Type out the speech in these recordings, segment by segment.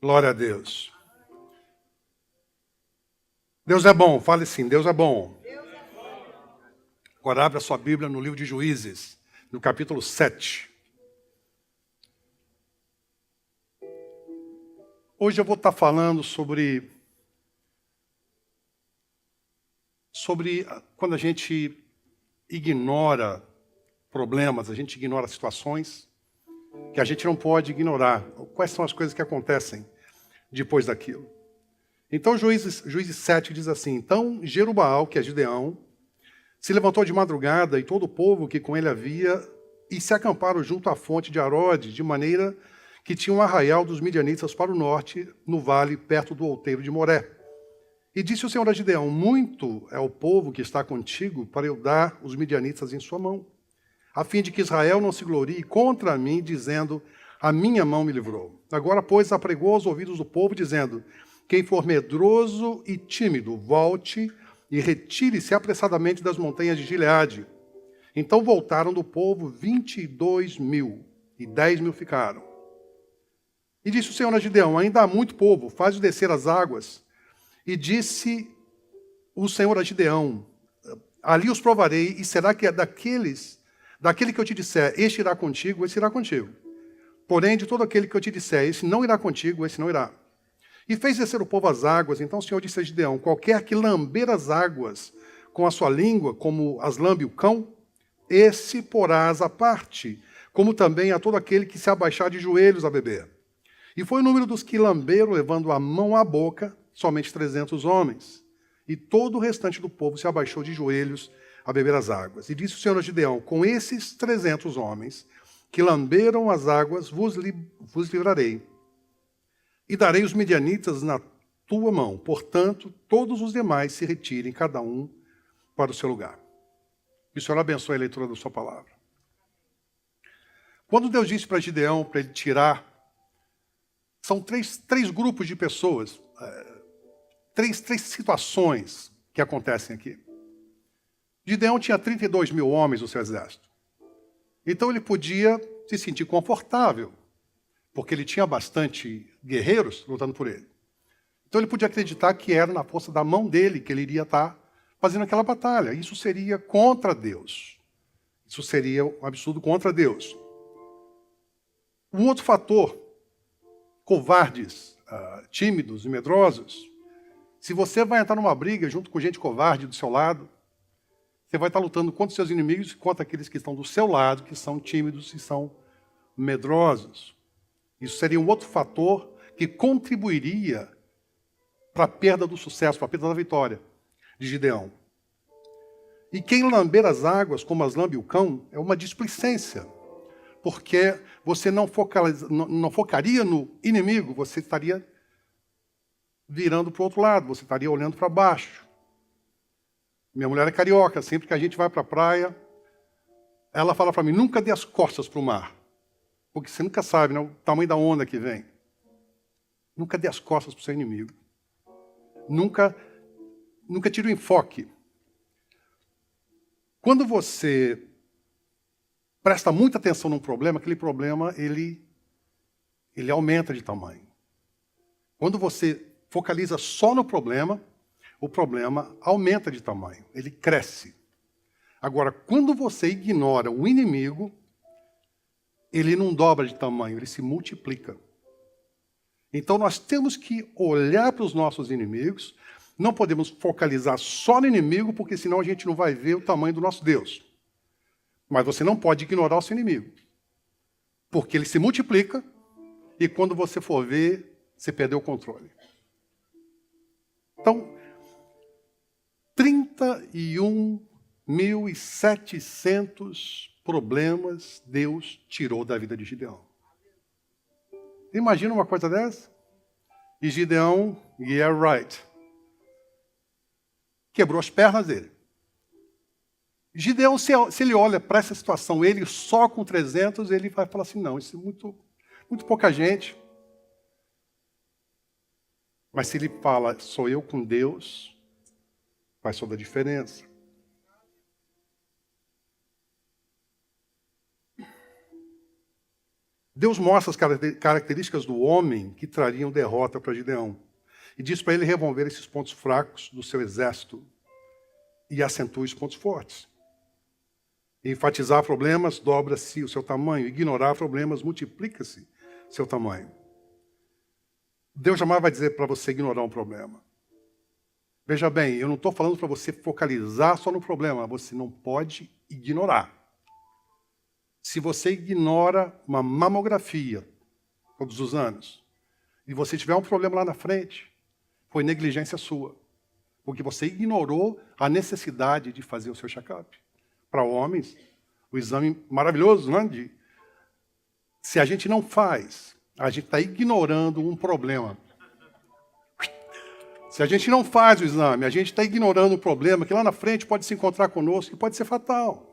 Glória a Deus. Deus é bom, fale sim, Deus é bom. Agora abra sua Bíblia no livro de Juízes, no capítulo 7. Hoje eu vou estar falando sobre quando a gente ignora problemas, a gente ignora situações que a gente não pode ignorar. Quais são as coisas que acontecem depois daquilo? Então, Juízes 7 diz assim: Então Jerubaal, que é Gideão, se levantou de madrugada e todo o povo que com ele havia, e se acamparam junto à fonte de Arode, de maneira que tinha um arraial dos midianitas para o norte, no vale, perto do outeiro de Moré. E disse o Senhor a Gideão: Muito é o povo que está contigo para eu dar os midianitas em sua mão, a fim de que Israel não se glorie contra mim, dizendo: A minha mão me livrou. Agora, pois, apregou aos ouvidos do povo, dizendo: Quem for medroso e tímido, volte e retire-se apressadamente das montanhas de Gileade. Então voltaram do povo 22.000, e 10.000 ficaram. E disse o Senhor a Gideão: Ainda há muito povo, faz-o descer as águas. E disse o Senhor a Gideão: Ali os provarei, e será que é daquele que eu te disser, este irá contigo, esse irá contigo. Porém, de todo aquele que eu te disser, esse não irá contigo, esse não irá. E fez descer o povo às águas. Então o Senhor disse a Gideão: Qualquer que lamber as águas com a sua língua, como as lambe o cão, esse porás à parte, como também a todo aquele que se abaixar de joelhos a beber. E foi o número dos que lamberam, levando a mão à boca, somente 300 homens. E todo o restante do povo se abaixou de joelhos a beber as águas. E disse o Senhor a Gideão: Com esses 300 homens que lamberam as águas, vos livrarei. E darei os midianitas na tua mão. Portanto, todos os demais se retirem, cada um para o seu lugar. Que o Senhor abençoe a leitura da sua palavra. Quando Deus disse para Gideão, para ele tirar, são três grupos de pessoas, três situações que acontecem aqui. Gideão tinha 32.000 homens no seu exército. Então ele podia se sentir confortável, porque ele tinha bastante guerreiros lutando por ele. Então ele podia acreditar que era na força da mão dele que ele iria estar fazendo aquela batalha. Isso seria contra Deus. Isso seria um absurdo contra Deus. Um outro fator, covardes, tímidos e medrosos. Se você vai entrar numa briga junto com gente covarde do seu lado, você vai estar lutando contra os seus inimigos e contra aqueles que estão do seu lado, que são tímidos e são medrosos. Isso seria um outro fator que contribuiria para a perda do sucesso, para a perda da vitória de Gideão. E quem lamber as águas, como as lambe o cão, é uma displicência, porque você não focaria no inimigo, você estaria virando para o outro lado, você estaria olhando para baixo. Minha mulher é carioca, sempre que a gente vai para a praia, ela fala para mim: nunca dê as costas para o mar. Porque você nunca sabe, né, o tamanho da onda que vem. Nunca dê as costas para o seu inimigo. Nunca tire o enfoque. Quando você presta muita atenção num problema, aquele problema ele aumenta de tamanho. Quando você focaliza só no problema, o problema aumenta de tamanho, ele cresce. Agora, quando você ignora o inimigo, ele não dobra de tamanho, ele se multiplica. Então nós temos que olhar para os nossos inimigos, não podemos focalizar só no inimigo, porque senão a gente não vai ver o tamanho do nosso Deus. Mas você não pode ignorar o seu inimigo, porque ele se multiplica e quando você for ver, você perdeu o controle. Então, 31.700 problemas Deus tirou da vida de Gideão. Imagina uma coisa dessa? E Gideão, yeah, right. Quebrou as pernas dele. Gideão, se ele olha para essa situação, ele só com 300, ele vai falar assim: não, isso é muito pouca gente. Mas se ele fala: sou eu com Deus, faz toda a diferença. Deus mostra as características do homem que trariam derrota para Gideão. E diz para ele remover esses pontos fracos do seu exército e acentue os pontos fortes. Enfatizar problemas, dobra-se o seu tamanho. Ignorar problemas, multiplica-se seu tamanho. Deus jamais vai dizer para você ignorar um problema. Veja bem, eu não estou falando para você focalizar só no problema. Você não pode ignorar. Se você ignora uma mamografia todos os anos, e você tiver um problema lá na frente, foi negligência sua. Porque você ignorou a necessidade de fazer o seu check-up. Para homens, o exame maravilhoso, não é? Se a gente não faz, a gente está ignorando um problema. Se a gente não faz o exame, a gente está ignorando um problema que lá na frente pode se encontrar conosco e pode ser fatal.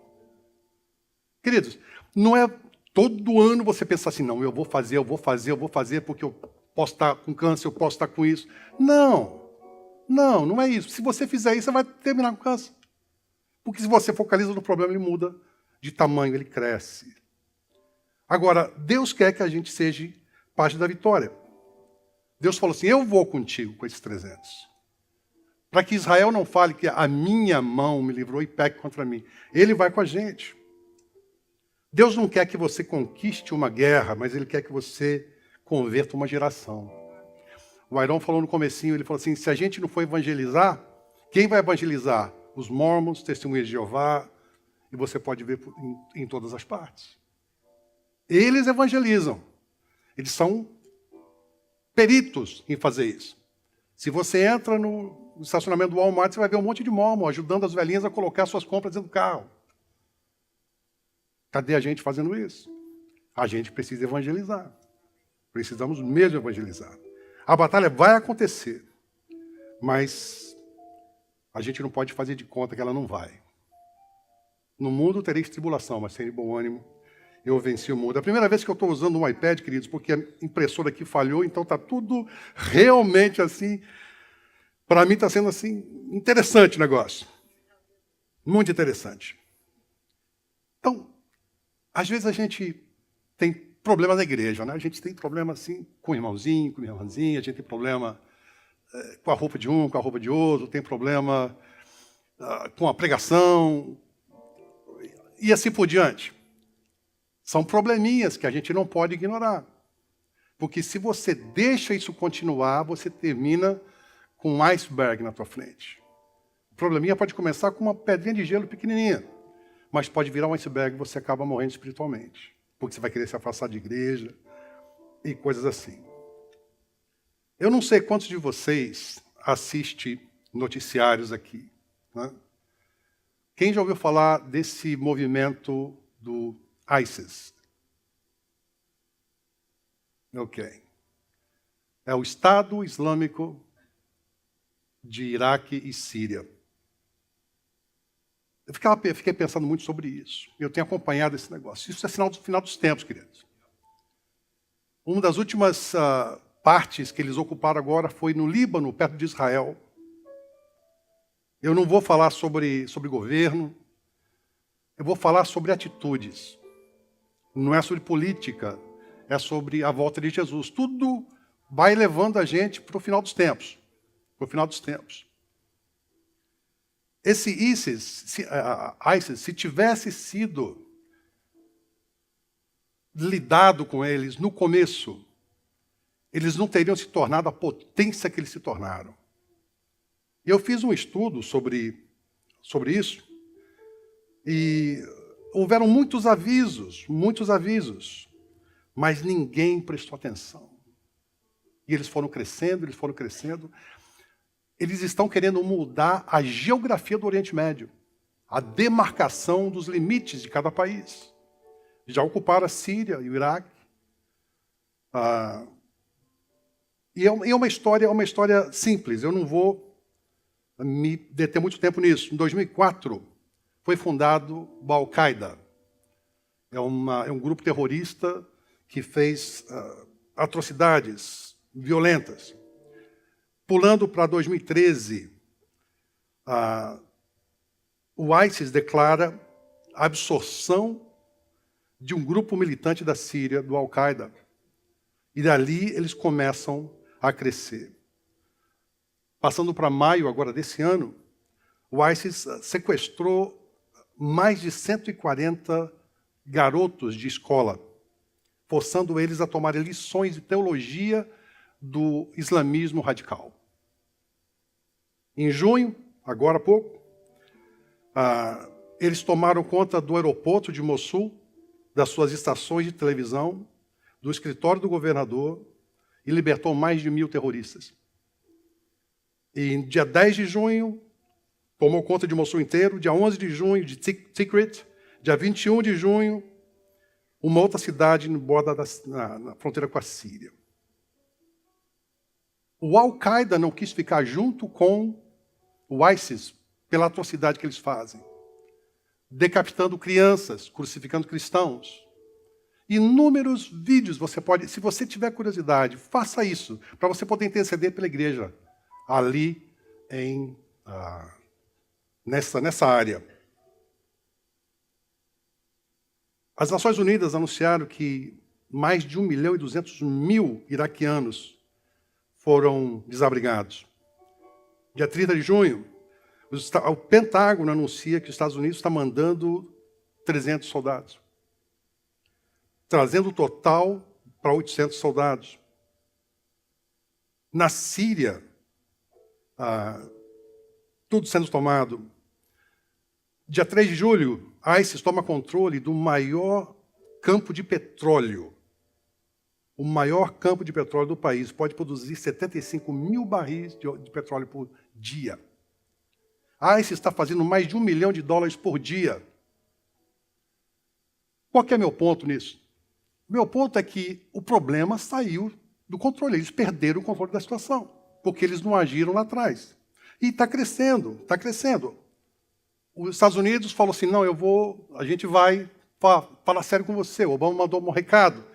Queridos, não é todo ano você pensar assim, não, eu vou fazer, porque eu posso estar com câncer, eu posso estar com isso. Não é isso. Se você fizer isso, você vai terminar com câncer. Porque se você focaliza no problema, ele muda de tamanho, ele cresce. Agora, Deus quer que a gente seja parte da vitória. Deus falou assim, eu vou contigo com esses 300. Para que Israel não fale que a minha mão me livrou e peque contra mim. Ele vai com a gente. Deus não quer que você conquiste uma guerra, mas Ele quer que você converta uma geração. O Ayrton falou no comecinho, ele falou assim, se a gente não for evangelizar, quem vai evangelizar? Os mormons, testemunhas de Jeová, e você pode ver em todas as partes. Eles evangelizam. Eles são peritos em fazer isso. Se você entra no estacionamento do Walmart, você vai ver um monte de mormon ajudando as velhinhas a colocar suas compras dentro do carro. Cadê a gente fazendo isso? A gente precisa evangelizar. Precisamos mesmo evangelizar. A batalha vai acontecer, mas a gente não pode fazer de conta que ela não vai. No mundo tereis tribulação, mas sem bom ânimo, eu venci o mundo. É a primeira vez que eu estou usando um iPad, queridos, porque a impressora aqui falhou, então está tudo realmente assim. Para mim está sendo assim, interessante o negócio. Muito interessante. Então, às vezes a gente tem problema na igreja, né? A gente tem problema assim com o irmãozinho, com a irmãzinha, a gente tem problema com a roupa de um, com a roupa de outro, tem problema com a pregação, e assim por diante. São probleminhas que a gente não pode ignorar. Porque se você deixa isso continuar, você termina com um iceberg na tua frente. O probleminha pode começar com uma pedrinha de gelo pequenininha, mas pode virar um iceberg e você acaba morrendo espiritualmente. Porque você vai querer se afastar de igreja e coisas assim. Eu não sei quantos de vocês assistem noticiários aqui, né? Quem já ouviu falar desse movimento do ISIS? Ok. É o Estado Islâmico de Iraque e Síria. Eu fiquei pensando muito sobre isso. Eu tenho acompanhado esse negócio. Isso é sinal do final dos tempos, queridos. Uma das últimas partes que eles ocuparam agora foi no Líbano, perto de Israel. Eu não vou falar sobre governo. Eu vou falar sobre atitudes. Não é sobre política. É sobre a volta de Jesus. Tudo vai levando a gente para o final dos tempos. Para o final dos tempos. Esse ISIS, se tivesse sido lidado com eles no começo, eles não teriam se tornado a potência que eles se tornaram. Eu fiz um estudo sobre isso, e houveram muitos avisos, mas ninguém prestou atenção. E eles foram crescendo. Eles estão querendo mudar a geografia do Oriente Médio, a demarcação dos limites de cada país. Já ocuparam a Síria e o Iraque. E é uma história simples, eu não vou me deter muito tempo nisso. Em 2004, foi fundado o Al-Qaeda. É um grupo terrorista que fez atrocidades violentas. Pulando para 2013, o ISIS declara a absorção de um grupo militante da Síria, do Al-Qaeda. E dali eles começam a crescer. Passando para maio agora desse ano, o ISIS sequestrou mais de 140 garotos de escola, forçando eles a tomarem lições de teologia do islamismo radical. Em junho, agora há pouco, eles tomaram conta do aeroporto de Mossul, das suas estações de televisão, do escritório do governador e libertou mais de 1.000 terroristas. E dia 10 de junho, tomou conta de Mossul inteiro, dia 11 de junho, de Tikrit, dia 21 de junho, uma outra cidade no borda na fronteira com a Síria. O Al-Qaeda não quis ficar junto com o ISIS pela atrocidade que eles fazem, decapitando crianças, crucificando cristãos. Inúmeros vídeos você pode, se você tiver curiosidade, faça isso, para você poder interceder pela igreja ali nessa área. As Nações Unidas anunciaram que mais de 1.200.000 iraquianos foram desabrigados. Dia 30 de junho, o Pentágono anuncia que os Estados Unidos está mandando 300 soldados, trazendo o total para 800 soldados. Na Síria, tudo sendo tomado. Dia 3 de julho, a ISIS toma controle do maior campo de petróleo. O maior campo de petróleo do país pode produzir 75.000 barris de petróleo por dia. A ISIS está fazendo mais de $1 milhão por dia. Qual que é meu ponto nisso? Meu ponto é que o problema saiu do controle. Eles perderam o controle da situação, porque eles não agiram lá atrás. E está crescendo, está crescendo. Os Estados Unidos falou assim, não, a gente vai falar sério com você. O Obama mandou um recado,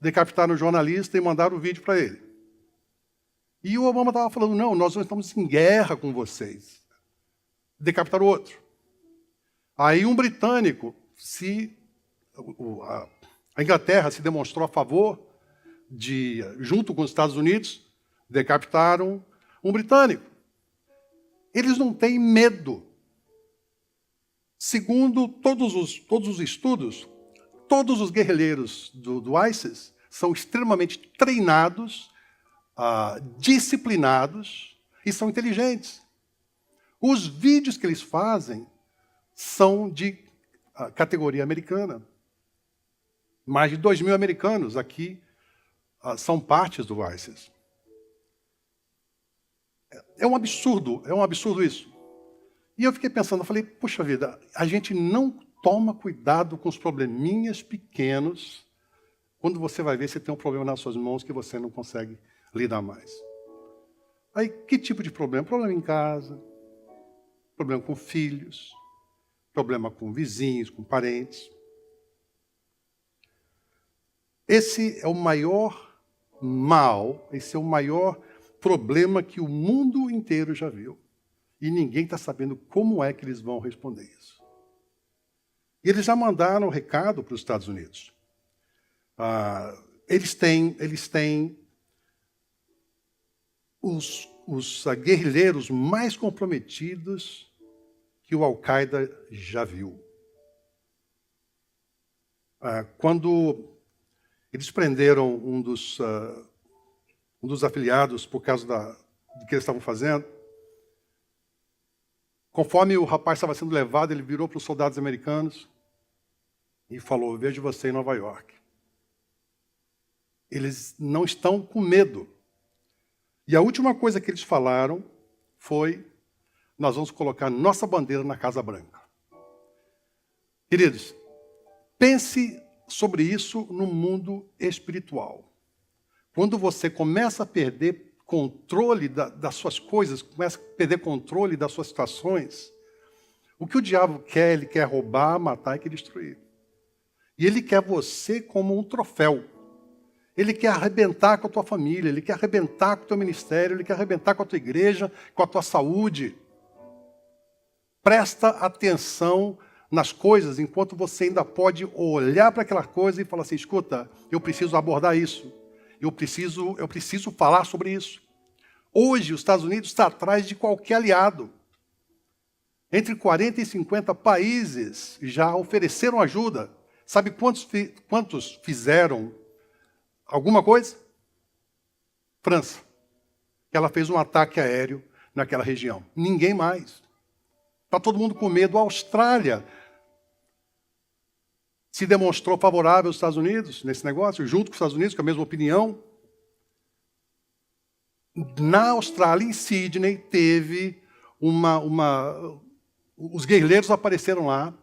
decapitaram o jornalista e mandaram o vídeo para ele. E o Obama estava falando, não, nós não estamos em guerra com vocês. Decapitaram o outro. Aí um britânico, a Inglaterra se demonstrou a favor junto com os Estados Unidos, decapitaram um britânico. Eles não têm medo. Segundo todos os estudos, todos os guerrilheiros do ISIS são extremamente treinados, disciplinados e são inteligentes. Os vídeos que eles fazem são de categoria americana. Mais de 2.000 americanos aqui são partes do ISIS. É um absurdo isso. E eu fiquei pensando, eu falei, puxa vida, a gente não toma cuidado com os probleminhas pequenos, quando você vai ver se tem um problema nas suas mãos que você não consegue lidar mais. Aí, que tipo de problema? Problema em casa, problema com filhos, problema com vizinhos, com parentes. Esse é o maior mal, esse é o maior problema que o mundo inteiro já viu. E ninguém está sabendo como é que eles vão responder isso. E eles já mandaram um recado para os Estados Unidos. Eles têm os guerrilheiros mais comprometidos que o Al-Qaeda já viu. Quando eles prenderam um dos afiliados por causa do que eles estavam fazendo, conforme o rapaz estava sendo levado, ele virou para os soldados americanos e falou, vejo você em Nova York. Eles não estão com medo. E a última coisa que eles falaram foi, nós vamos colocar nossa bandeira na Casa Branca. Queridos, pense sobre isso no mundo espiritual. Quando você começa a perder controle das suas coisas, começa a perder controle das suas situações, o que o diabo quer? Ele quer roubar, matar e quer destruir. E ele quer você como um troféu. Ele quer arrebentar com a tua família, ele quer arrebentar com o teu ministério, ele quer arrebentar com a tua igreja, com a tua saúde. Presta atenção nas coisas enquanto você ainda pode olhar para aquela coisa e falar assim, escuta, eu preciso abordar isso. Eu preciso falar sobre isso. Hoje, os Estados Unidos está atrás de qualquer aliado. Entre 40 e 50 países já ofereceram ajuda. Sabe quantos fizeram alguma coisa? França. Ela fez um ataque aéreo naquela região. Ninguém mais. Está todo mundo com medo. A Austrália se demonstrou favorável aos Estados Unidos nesse negócio, junto com os Estados Unidos, com a mesma opinião. Na Austrália, em Sydney, teve os guerrilheiros apareceram lá.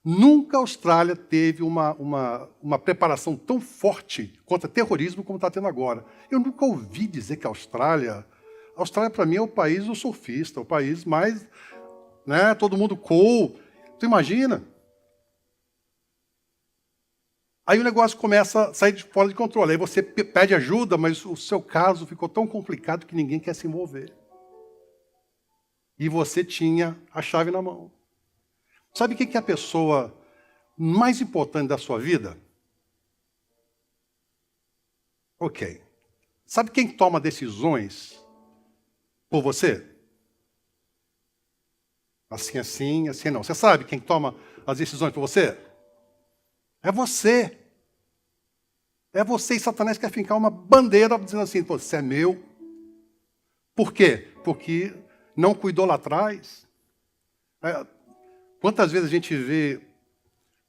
Nunca a Austrália teve uma preparação tão forte contra terrorismo como está tendo agora. Eu nunca ouvi dizer que a Austrália para mim é o país do surfista, o país mais, né, todo mundo cool. Tu imagina? Aí o negócio começa a sair fora de controle. Aí você pede ajuda, mas o seu caso ficou tão complicado que ninguém quer se envolver. E você tinha a chave na mão. Sabe o que é a pessoa mais importante da sua vida? Ok. Sabe quem toma decisões por você? Assim, assim, assim não. Você sabe quem toma as decisões por você? É você. É você, e Satanás quer fincar uma bandeira dizendo assim, você é meu. Por quê? Porque não cuidou lá atrás. Quantas vezes a gente vê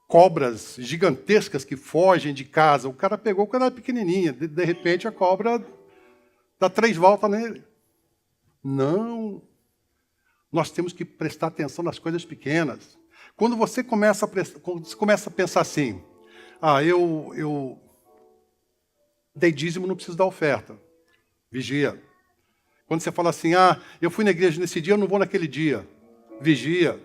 cobras gigantescas que fogem de casa? O cara pegou quando era pequenininha. De repente a cobra dá 3 voltas nele. Não. Nós temos que prestar atenção nas coisas pequenas. Quando você começa a pensar assim, eu dei dízimo, não preciso dar oferta. Vigia. Quando você fala assim, eu fui na igreja nesse dia, eu não vou naquele dia. Vigia.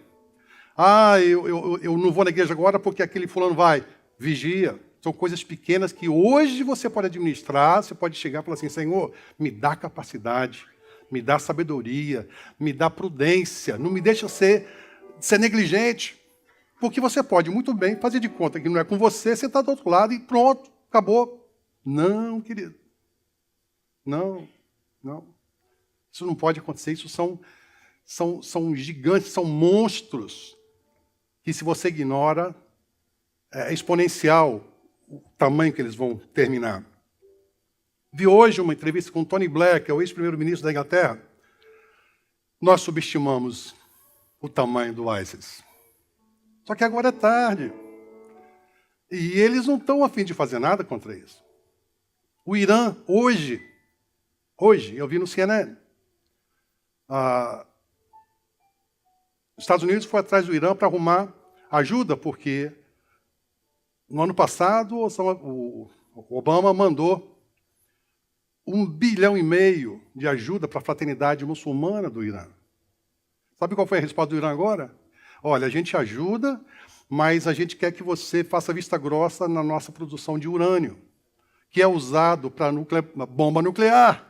Eu não vou na igreja agora porque aquele fulano vai. Vigia. São coisas pequenas que hoje você pode administrar, você pode chegar e falar assim, Senhor, me dá capacidade, me dá sabedoria, me dá prudência, não me deixa ser negligente. Porque você pode muito bem fazer de conta que não é com você, você está do outro lado e pronto, acabou. Não, querido. Não. Isso não pode acontecer, isso são gigantes, são monstros que se você ignora, é exponencial o tamanho que eles vão terminar. Vi hoje uma entrevista com Tony Blair, que é o ex-primeiro-ministro da Inglaterra. Nós subestimamos o tamanho do ISIS. Só que agora é tarde. E eles não estão a fim de fazer nada contra isso. O Irã, hoje, eu vi no CNN, os Estados Unidos foi atrás do Irã para arrumar ajuda, porque no ano passado o Obama mandou 1,5 bilhão de ajuda para a fraternidade muçulmana do Irã. Sabe qual foi a resposta do Irã agora? Olha, a gente ajuda, mas a gente quer que você faça vista grossa na nossa produção de urânio, que é usado para bomba nuclear.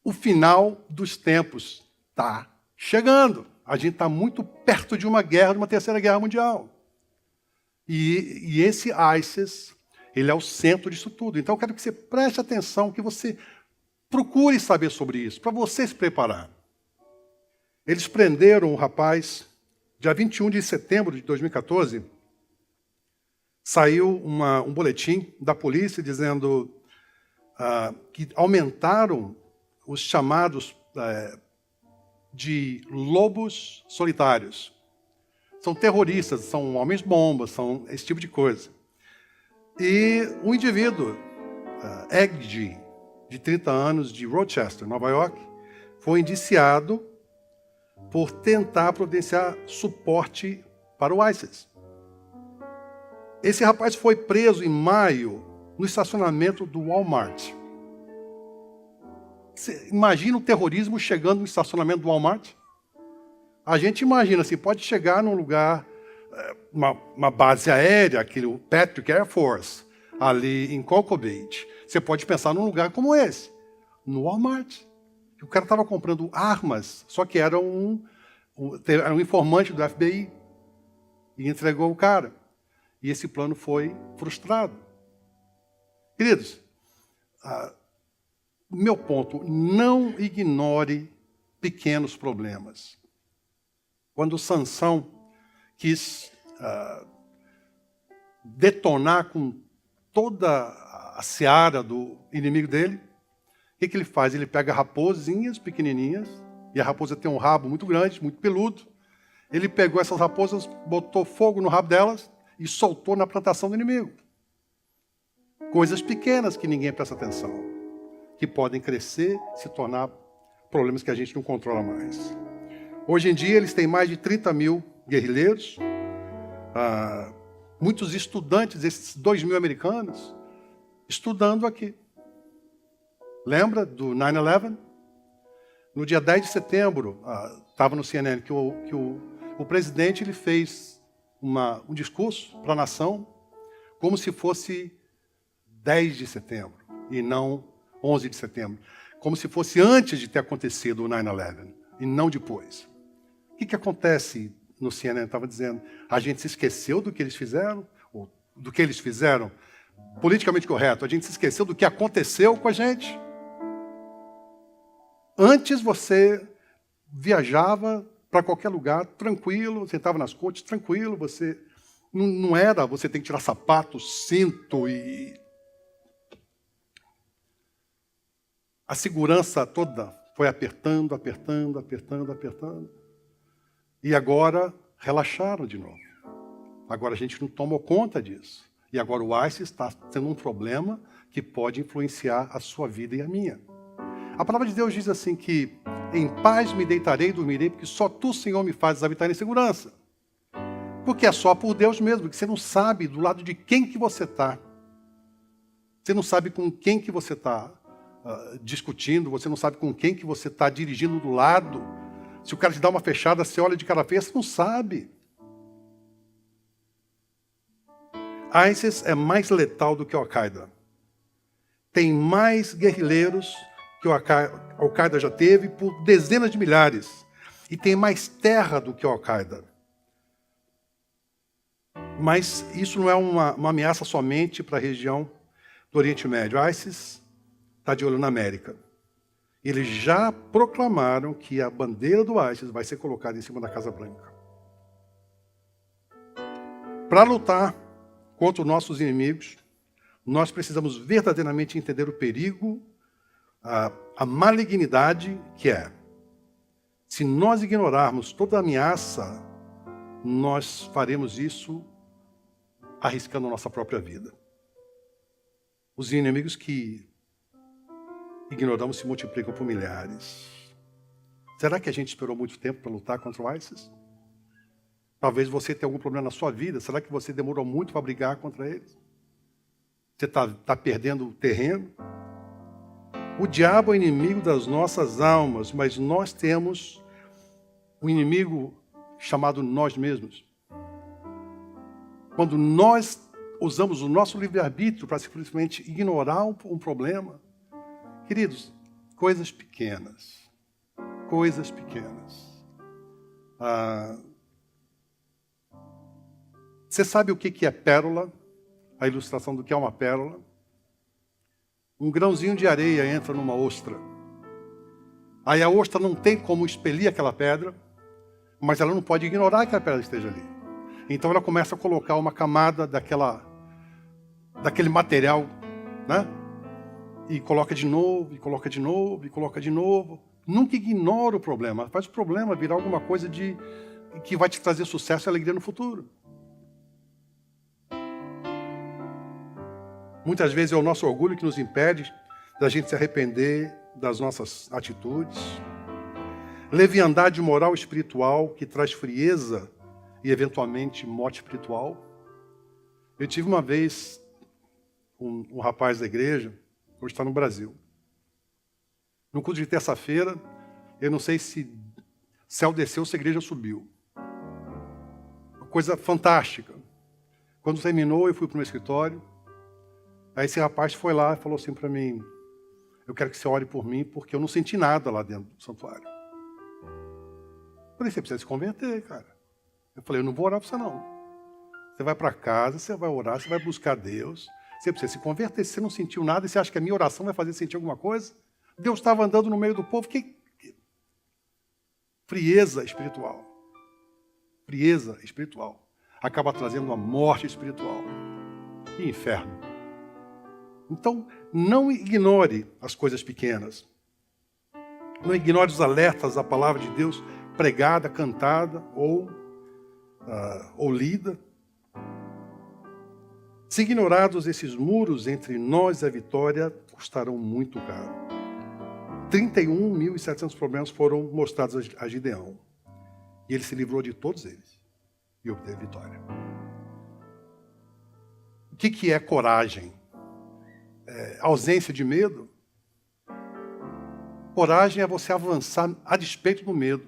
O final dos tempos está chegando. A gente está muito perto de uma guerra, de uma terceira guerra mundial. E esse ISIS, ele é o centro disso tudo. Então eu quero que você preste atenção, que você procure saber sobre isso, para você se preparar. Eles prenderam um rapaz, dia 21 de setembro de 2014, saiu um boletim da polícia dizendo que aumentaram os chamados de lobos solitários. São terroristas, são homens-bombas, são esse tipo de coisa. E um indivíduo, Egg, de 30 anos, de Rochester, Nova York, foi indiciado por tentar providenciar suporte para o ISIS. Esse rapaz foi preso em maio no estacionamento do Walmart. Você imagina o terrorismo chegando no estacionamento do Walmart? A gente imagina assim, pode chegar num lugar, uma base aérea, aquele Patrick Air Force, ali em Cocoa Beach. Você pode pensar num lugar como esse, no Walmart. O cara estava comprando armas, só que era um informante do FBI. e entregou o cara. E esse plano foi frustrado. Queridos, meu ponto, não ignore pequenos problemas. Quando Sansão quis detonar com toda a seara do inimigo dele, o que ele faz? Ele pega raposinhas pequenininhas, e a raposa tem um rabo muito grande, muito peludo. Ele pegou essas raposas, botou fogo no rabo delas e soltou na plantação do inimigo. Coisas pequenas que ninguém presta atenção, que podem crescer, se tornar problemas que a gente não controla mais. Hoje em dia, eles têm mais de 30 mil guerrilheiros, muitos estudantes, esses 2 mil americanos, estudando aqui. Lembra do 9/11? No dia 10 de setembro, estava no CNN que o presidente ele fez um discurso para a nação como se fosse 10 de setembro e não 11 de setembro. Como se fosse antes de ter acontecido o 9/11 e não depois. O que acontece no CNN? Estava dizendo, a gente se esqueceu do que eles fizeram? Ou do que eles fizeram? Politicamente correto, a gente se esqueceu do que aconteceu com a gente? Antes você viajava para qualquer lugar tranquilo, sentava nas cortes tranquilo, você não era, você tem que tirar sapato, cinto e... A segurança toda foi apertando. E agora relaxaram de novo. Agora a gente não tomou conta disso. E agora o ISIS está tendo um problema que pode influenciar a sua vida e a minha. A palavra de Deus diz assim que em paz me deitarei e dormirei, porque só tu, Senhor, me fazes habitar em segurança. Porque é só por Deus mesmo, porque você não sabe do lado de quem que você está. Você não sabe com quem que você está discutindo, você não sabe com quem que você está dirigindo do lado. Se o cara te dá uma fechada, você olha de cara feia, você não sabe. ISIS é mais letal do que a Al-Qaeda. Tem mais guerrilheiros que a Al-Qaeda já teve por dezenas de milhares. E tem mais terra do que a Al-Qaeda. Mas isso não é uma ameaça somente para a região do Oriente Médio. A ISIS está de olho na América. Eles já proclamaram que a bandeira do ISIS vai ser colocada em cima da Casa Branca. Para lutar contra os nossos inimigos, nós precisamos verdadeiramente entender o perigo, a malignidade que é. Se nós ignorarmos toda a ameaça, nós faremos isso arriscando a nossa própria vida. Os inimigos que ignoramos se multiplicam por milhares. Será que a gente esperou muito tempo para lutar contra o ISIS? Talvez você tenha algum problema na sua vida. Será que você demorou muito para brigar contra eles? Você está perdendo terreno? O diabo é inimigo das nossas almas, mas nós temos um inimigo chamado nós mesmos. Quando nós usamos o nosso livre-arbítrio para simplesmente ignorar um problema, queridos, coisas pequenas. Coisas pequenas. Você sabe o que é pérola? A ilustração do que é uma pérola? Um grãozinho de areia entra numa ostra. Aí a ostra não tem como expelir aquela pedra, mas ela não pode ignorar que a pedra esteja ali. Então ela começa a colocar uma camada daquele material, né? E coloca de novo, e coloca de novo, e coloca de novo. Nunca ignora o problema. Faz o problema virar alguma coisa que vai te trazer sucesso e alegria no futuro. Muitas vezes é o nosso orgulho que nos impede da gente se arrepender das nossas atitudes. Leviandade moral e espiritual que traz frieza e eventualmente morte espiritual. Eu tive uma vez um rapaz da igreja, hoje está no Brasil. No culto de terça-feira, eu não sei se céu desceu ou se a igreja subiu. Uma coisa fantástica. Quando terminou, eu fui para o meu escritório. Aí esse rapaz foi lá e falou assim para mim: eu quero que você ore por mim, porque eu não senti nada lá dentro do santuário. Eu falei, você precisa se converter, cara. Eu falei, eu não vou orar por você não. Você vai para casa, você vai orar, você vai buscar Deus. Você precisa se converter. Se você não sentiu nada, e você acha que a minha oração vai fazer sentir alguma coisa? Deus estava andando no meio do povo. Que frieza espiritual. Frieza espiritual. Acaba trazendo uma morte espiritual. E inferno. Então, não ignore as coisas pequenas. Não ignore os alertas da palavra de Deus pregada, cantada ou lida. Se ignorados esses muros entre nós e a vitória, custarão muito caro. 31.700 problemas foram mostrados a Gideão. E ele se livrou de todos eles e obteve vitória. O que é coragem? Ausência de medo? Coragem é você avançar a despeito do medo.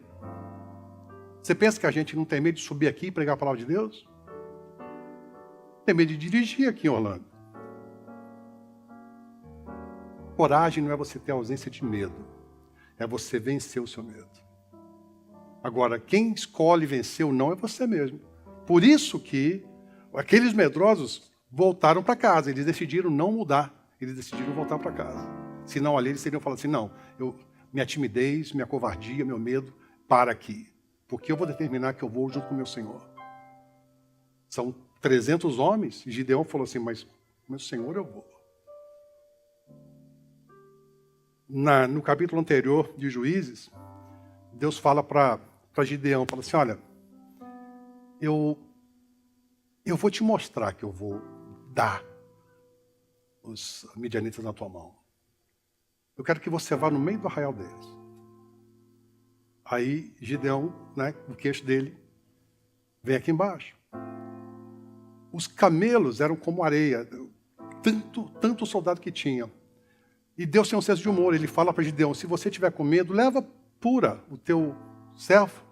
Você pensa que a gente não tem medo de subir aqui e pregar a palavra de Deus? Tem medo de dirigir aqui em Orlando. Coragem não é você ter ausência de medo. É você vencer o seu medo. Agora, quem escolhe vencer ou não é você mesmo. Por isso que aqueles medrosos voltaram para casa. Eles decidiram não mudar. Eles decidiram voltar para casa. Senão ali eles teriam falado assim, não, minha timidez, minha covardia, meu medo, para aqui. Porque eu vou determinar que eu vou junto com o meu Senhor. São 300 homens. E Gideão falou assim, mas meu Senhor, eu vou. No capítulo anterior de Juízes, Deus fala para Gideão, fala assim, olha, eu vou te mostrar que eu vou dar os midianitas na tua mão. Eu quero que você vá no meio do arraial deles. Aí Gideão, o queixo dele, vem aqui embaixo. Os camelos eram como areia, tanto soldado que tinha. E Deus tem um senso de humor, ele fala para Gideão, se você tiver com medo, leva Pura, o teu servo.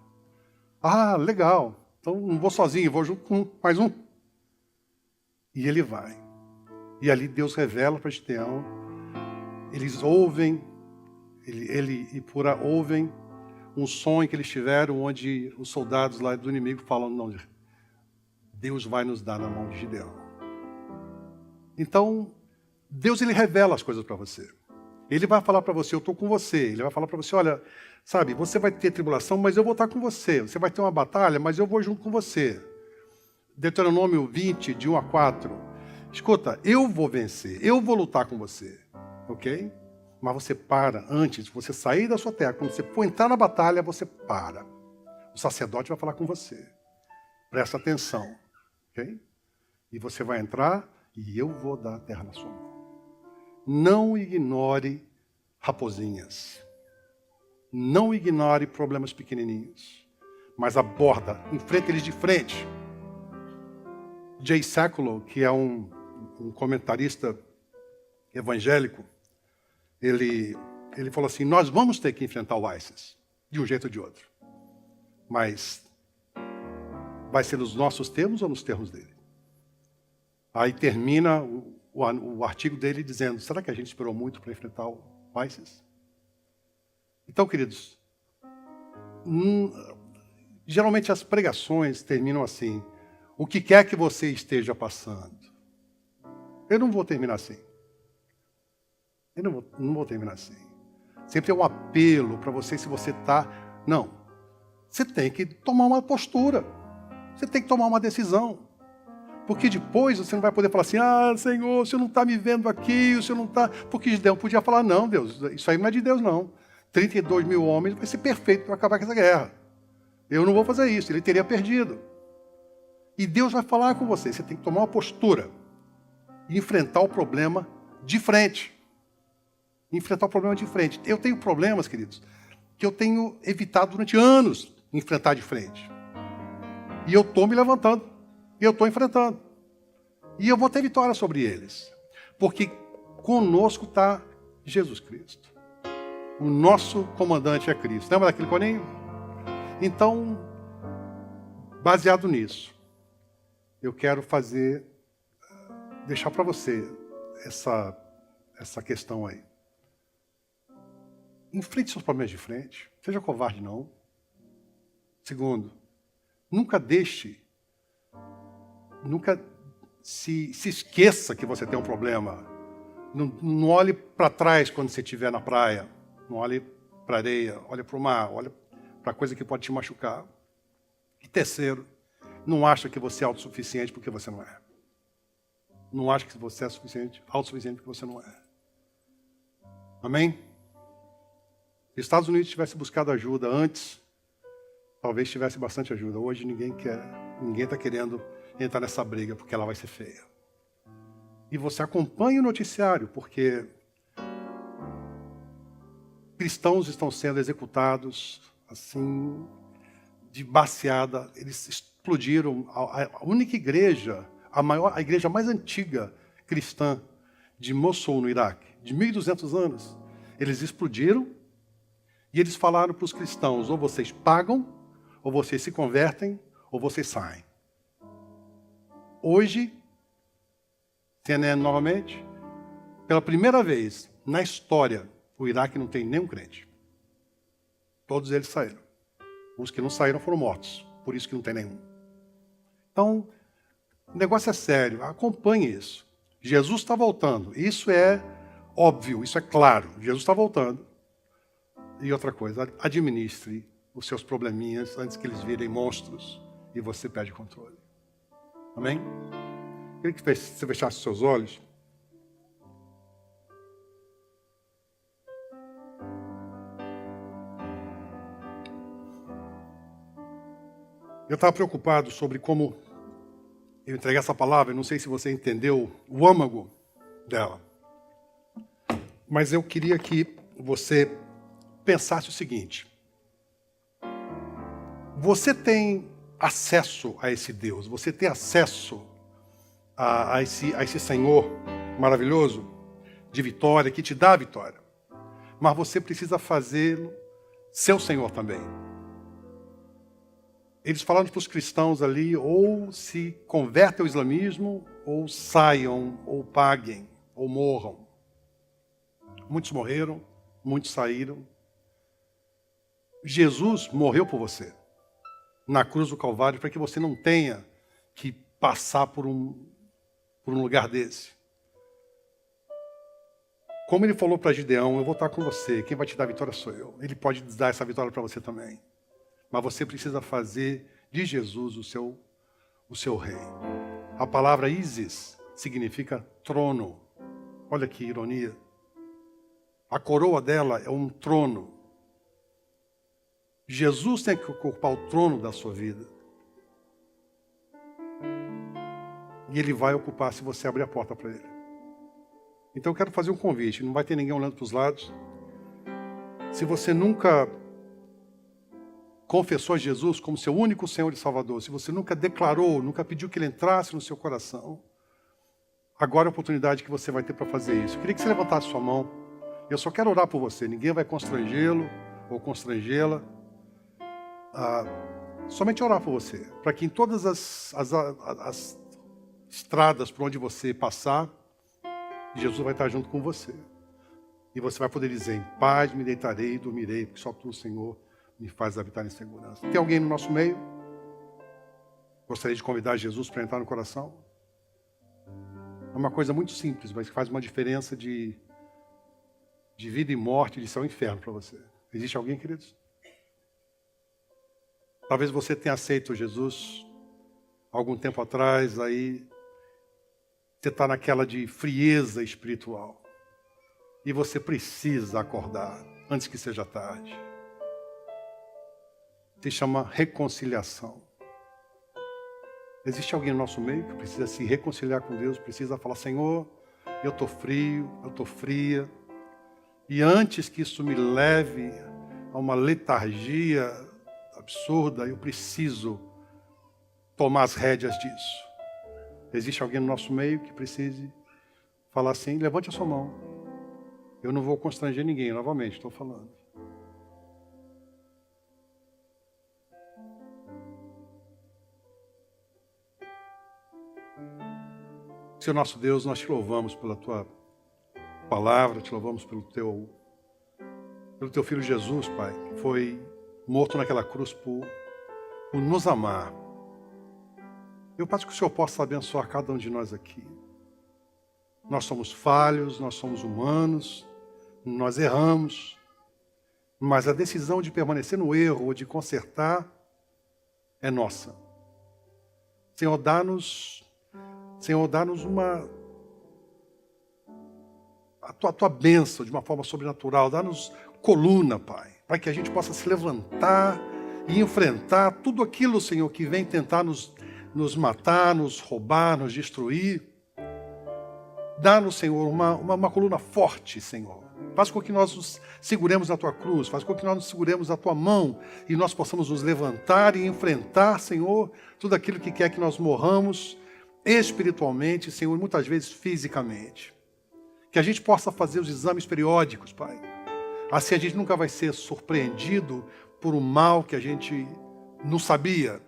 Ah, legal, então não vou sozinho, vou junto com mais um. E ele vai. E ali Deus revela para Gideão, eles ouvem, ele e Pura ouvem um sonho que eles tiveram, onde os soldados lá do inimigo falam, não, Deus vai nos dar na mão de Gideão. Então, Deus ele revela as coisas para você. Ele vai falar para você, eu estou com você. Ele vai falar para você, olha, sabe, você vai ter tribulação, mas eu vou estar com você. Você vai ter uma batalha, mas eu vou junto com você. Deuteronômio 20, de 1 a 4. Escuta, eu vou vencer, eu vou lutar com você. Ok? Mas você para antes de você sair da sua terra. Quando você for entrar na batalha, você para. O sacerdote vai falar com você. Presta atenção. Ok? E você vai entrar e eu vou dar a terra na sua mão. Não ignore raposinhas. Não ignore problemas pequenininhos. Mas aborda, enfrenta eles de frente. Jay Sekulow, que é um comentarista evangélico, ele falou assim, nós vamos ter que enfrentar o ISIS, de um jeito ou de outro. Mas vai ser nos nossos termos ou nos termos dele? Aí termina o artigo dele dizendo, será que a gente esperou muito para enfrentar o ISIS? Então, queridos, geralmente as pregações terminam assim, o que quer que você esteja passando. Eu não vou terminar assim. Eu não vou terminar assim. Sempre é um apelo para você, se você está... Não. Você tem que tomar uma postura. Você tem que tomar uma decisão. Porque depois você não vai poder falar assim, ah, Senhor, o Senhor não está me vendo aqui, o Senhor não está... Porque Gideão podia falar, não, Deus, isso aí não é de Deus, não. 32 mil homens vai ser perfeito para acabar com essa guerra. Eu não vou fazer isso, ele teria perdido. E Deus vai falar com você, você tem que tomar uma postura e enfrentar o problema de frente. Enfrentar o problema de frente. Eu tenho problemas, queridos, que eu tenho evitado durante anos enfrentar de frente. E eu estou me levantando. E eu estou enfrentando. E eu vou ter vitória sobre eles. Porque conosco está Jesus Cristo. O nosso comandante é Cristo. Lembra daquele coninho? Então, baseado nisso, eu quero deixar para você essa questão aí. Enfrente seus problemas de frente. Seja covarde, não. Segundo, nunca deixe Nunca se esqueça que você tem um problema. Não olhe para trás quando você estiver na praia. Não olhe para a areia, olhe para o mar, olhe para coisa que pode te machucar. E terceiro, não acha que você é autossuficiente porque você não é. Não acha que você é autossuficiente porque você não é. Amém? Se os Estados Unidos tivesse buscado ajuda antes, talvez tivesse bastante ajuda. Hoje ninguém está querendo entrar nessa briga porque ela vai ser feia. E você acompanha o noticiário porque cristãos estão sendo executados assim de baseada. Eles explodiram a única igreja, a igreja mais antiga cristã de Mossul, no Iraque, de 1.200 anos. Eles explodiram e eles falaram para os cristãos: ou vocês pagam, ou vocês se convertem, ou vocês saem. Hoje, CNN novamente, pela primeira vez na história, o Iraque não tem nenhum crente. Todos eles saíram. Os que não saíram foram mortos, por isso que não tem nenhum. Então, o negócio é sério, acompanhe isso. Jesus está voltando, isso é óbvio, isso é claro, Jesus está voltando. E outra coisa, administre os seus probleminhas antes que eles virem monstros e você perde controle. Amém? Queria que você fechasse os seus olhos. Eu estava preocupado sobre como eu entreguei essa palavra, não sei se você entendeu o âmago dela. Mas eu queria que você pensasse o seguinte: você tem acesso a esse Deus, você tem acesso a esse Senhor maravilhoso, de vitória, que te dá a vitória. Mas você precisa fazê-lo seu Senhor também. Eles falaram para os cristãos ali: ou se convertem ao islamismo, ou saiam, ou paguem, ou morram. Muitos morreram, muitos saíram. Jesus morreu por você, na cruz do Calvário, para que você não tenha que passar por um lugar desse. Como ele falou para Gideão: eu vou estar com você, quem vai te dar a vitória sou eu. Ele pode dar essa vitória para você também. Mas você precisa fazer de Jesus o seu rei. A palavra Isis significa trono. Olha que ironia. A coroa dela é um trono. Jesus tem que ocupar o trono da sua vida. E ele vai ocupar se você abrir a porta para ele. Então eu quero fazer um convite. Não vai ter ninguém olhando para os lados. Se você nunca confessou a Jesus como seu único Senhor e Salvador, se você nunca declarou, nunca pediu que ele entrasse no seu coração, agora é a oportunidade que você vai ter para fazer isso. Eu queria que você levantasse sua mão. Eu só quero orar por você. Ninguém vai constrangê-lo ou constrangê-la. Somente orar por você, para que em todas as estradas por onde você passar, Jesus vai estar junto com você. E você vai poder dizer: em paz me deitarei e dormirei, porque só tu, Senhor, me faz habitar em segurança. Tem alguém no nosso meio? Gostaria de convidar Jesus para entrar no coração? É uma coisa muito simples, mas que faz uma diferença de vida e morte, de céu e inferno para você. Existe alguém, queridos? Talvez você tenha aceito Jesus algum tempo atrás, aí você está naquela de frieza espiritual. E você precisa acordar antes que seja tarde. Se chama reconciliação. Existe alguém no nosso meio que precisa se reconciliar com Deus, precisa falar: Senhor, eu estou frio, eu estou fria. E antes que isso me leve a uma letargia absurda, eu preciso tomar as rédeas disso. Existe alguém no nosso meio que precise falar assim? Levante a sua mão. Eu não vou constranger ninguém, novamente, estou falando. Senhor nosso Deus, nós te louvamos pela tua palavra, te louvamos pelo teu Filho Jesus, Pai, que foi morto naquela cruz por nos amar. Eu peço que o Senhor possa abençoar cada um de nós aqui. Nós somos falhos, nós somos humanos, nós erramos, mas a decisão de permanecer no erro ou de consertar é nossa. Senhor, dá-nos a tua bênção de uma forma sobrenatural. Dá-nos coluna, Pai, para que a gente possa se levantar e enfrentar tudo aquilo, Senhor, que vem tentar nos matar, nos roubar, nos destruir. Dá-nos, Senhor, uma coluna forte, Senhor. Faz com que nós nos seguremos na Tua cruz, faz com que nós nos seguremos na Tua mão e nós possamos nos levantar e enfrentar, Senhor, tudo aquilo que quer que nós morramos espiritualmente, Senhor, e muitas vezes fisicamente. Que a gente possa fazer os exames periódicos, Pai. Assim a gente nunca vai ser surpreendido por um mal que a gente não sabia.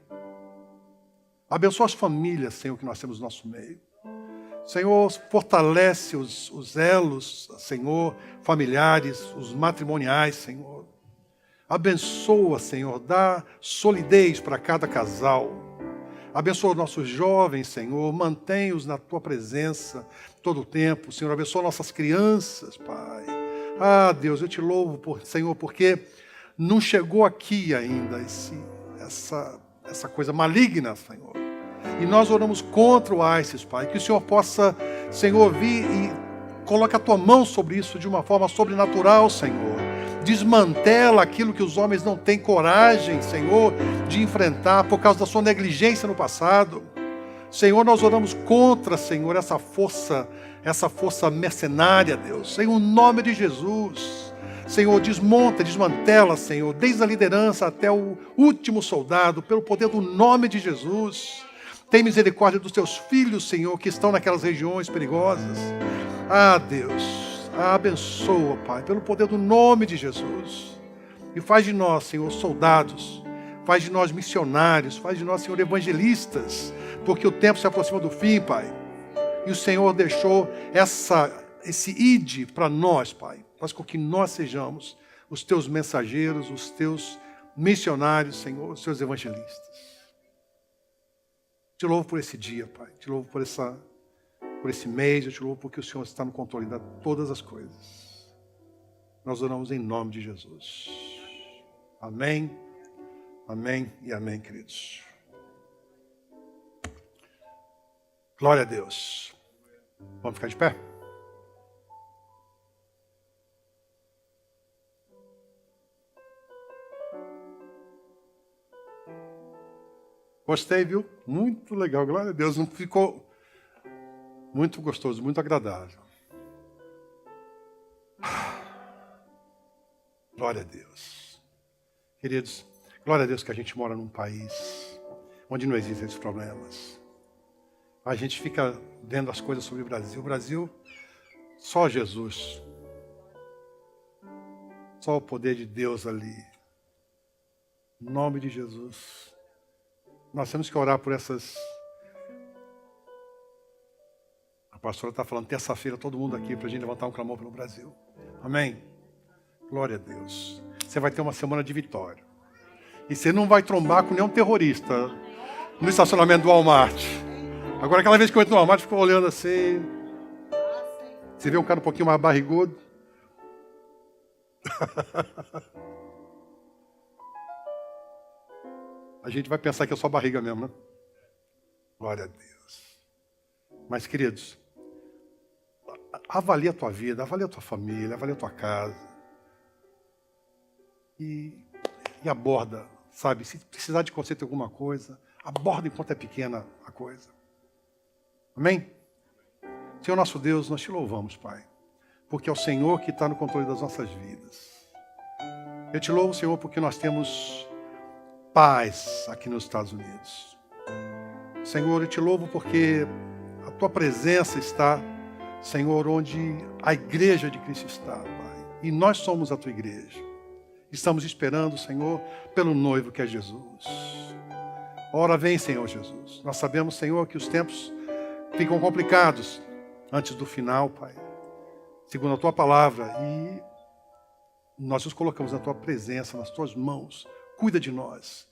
Abençoa as famílias, Senhor, que nós temos no nosso meio. Senhor, fortalece os elos, Senhor, familiares, os matrimoniais, Senhor. Abençoa, Senhor, dá solidez para cada casal. Abençoa os nossos jovens, Senhor, mantém-os na Tua presença todo o tempo. Senhor, abençoa nossas crianças, Pai. Ah, Deus, eu te louvo, Senhor, porque não chegou aqui ainda essa coisa maligna, Senhor. E nós oramos contra o ISIS, Pai. Que o Senhor possa, Senhor, vir e coloque a Tua mão sobre isso de uma forma sobrenatural, Senhor. Desmantela aquilo que os homens não têm coragem, Senhor, de enfrentar por causa da sua negligência no passado. Senhor, nós oramos contra, Senhor, essa força mercenária, Deus. Em nome de Jesus. Senhor, desmantela, Senhor, desde a liderança até o último soldado, pelo poder do nome de Jesus. Tem misericórdia dos Teus filhos, Senhor, que estão naquelas regiões perigosas. Ah, Deus, abençoa, Pai, pelo poder do nome de Jesus. E faz de nós, Senhor, soldados. Faz de nós missionários. Faz de nós, Senhor, evangelistas. Porque o tempo se aproxima do fim, Pai. E o Senhor deixou esse ide para nós, Pai. Faz com que nós sejamos os Teus mensageiros, os Teus missionários, Senhor, os Teus evangelistas. Te louvo por esse dia, Pai. Te louvo por esse mês. Eu te louvo porque o Senhor está no controle de todas as coisas. Nós oramos em nome de Jesus. Amém, amém e amém, queridos. Glória a Deus. Vamos ficar de pé? Gostei, viu? Muito legal, glória a Deus. Não ficou muito gostoso, muito agradável. Glória a Deus. Queridos, glória a Deus que a gente mora num país onde não existem esses problemas. A gente fica vendo as coisas sobre o Brasil. O Brasil, só Jesus. Só o poder de Deus ali. Em nome de Jesus. Nós temos que orar por essas... A pastora está falando terça-feira, todo mundo aqui, para a gente levantar um clamor pelo Brasil. Amém? Glória a Deus. Você vai ter uma semana de vitória. E você não vai trombar com nenhum terrorista no estacionamento do Walmart. Agora, aquela vez que eu entro no Walmart, ficou olhando assim. Você vê um cara um pouquinho mais barrigudo. A gente vai pensar que é só barriga mesmo, né? Glória a Deus. Mas, queridos, avalie a tua vida, avalie a tua família, avalie a tua casa. E aborda, sabe? Se precisar de conserto em alguma coisa, aborda enquanto é pequena a coisa. Amém? Senhor nosso Deus, nós te louvamos, Pai. Porque é o Senhor que está no controle das nossas vidas. Eu te louvo, Senhor, porque nós temos paz aqui nos Estados Unidos. Senhor, eu te louvo porque a tua presença está, Senhor, onde a igreja de Cristo está, Pai. E nós somos a tua igreja. Estamos esperando, Senhor, pelo noivo que é Jesus. Ora vem, Senhor Jesus. Nós sabemos, Senhor, que os tempos ficam complicados antes do final, Pai. Segundo a tua palavra. E nós nos colocamos na tua presença, nas tuas mãos. Cuida de nós.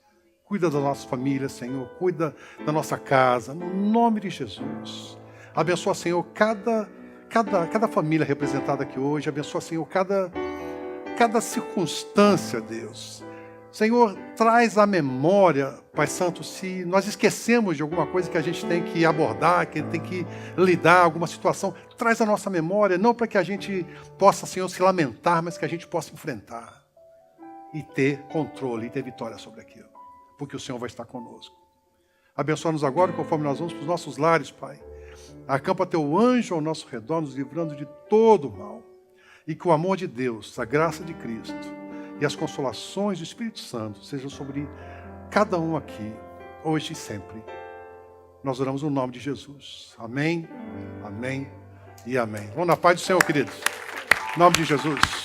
Cuida das nossas famílias, Senhor. Cuida da nossa casa, no nome de Jesus. Abençoa, Senhor, cada família representada aqui hoje. Abençoa, Senhor, cada circunstância, Deus. Senhor, traz à memória, Pai Santo, se nós esquecemos de alguma coisa que a gente tem que abordar, que tem que lidar, alguma situação, traz à nossa memória, não para que a gente possa, Senhor, se lamentar, mas que a gente possa enfrentar e ter controle e ter vitória sobre aquilo, porque o Senhor vai estar conosco. Abençoa-nos agora, conforme nós vamos para os nossos lares, Pai. Acampa teu anjo ao nosso redor, nos livrando de todo o mal. E que o amor de Deus, a graça de Cristo e as consolações do Espírito Santo sejam sobre cada um aqui, hoje e sempre. Nós oramos no nome de Jesus. Amém, amém e amém. Vamos na paz do Senhor, queridos. Em nome de Jesus.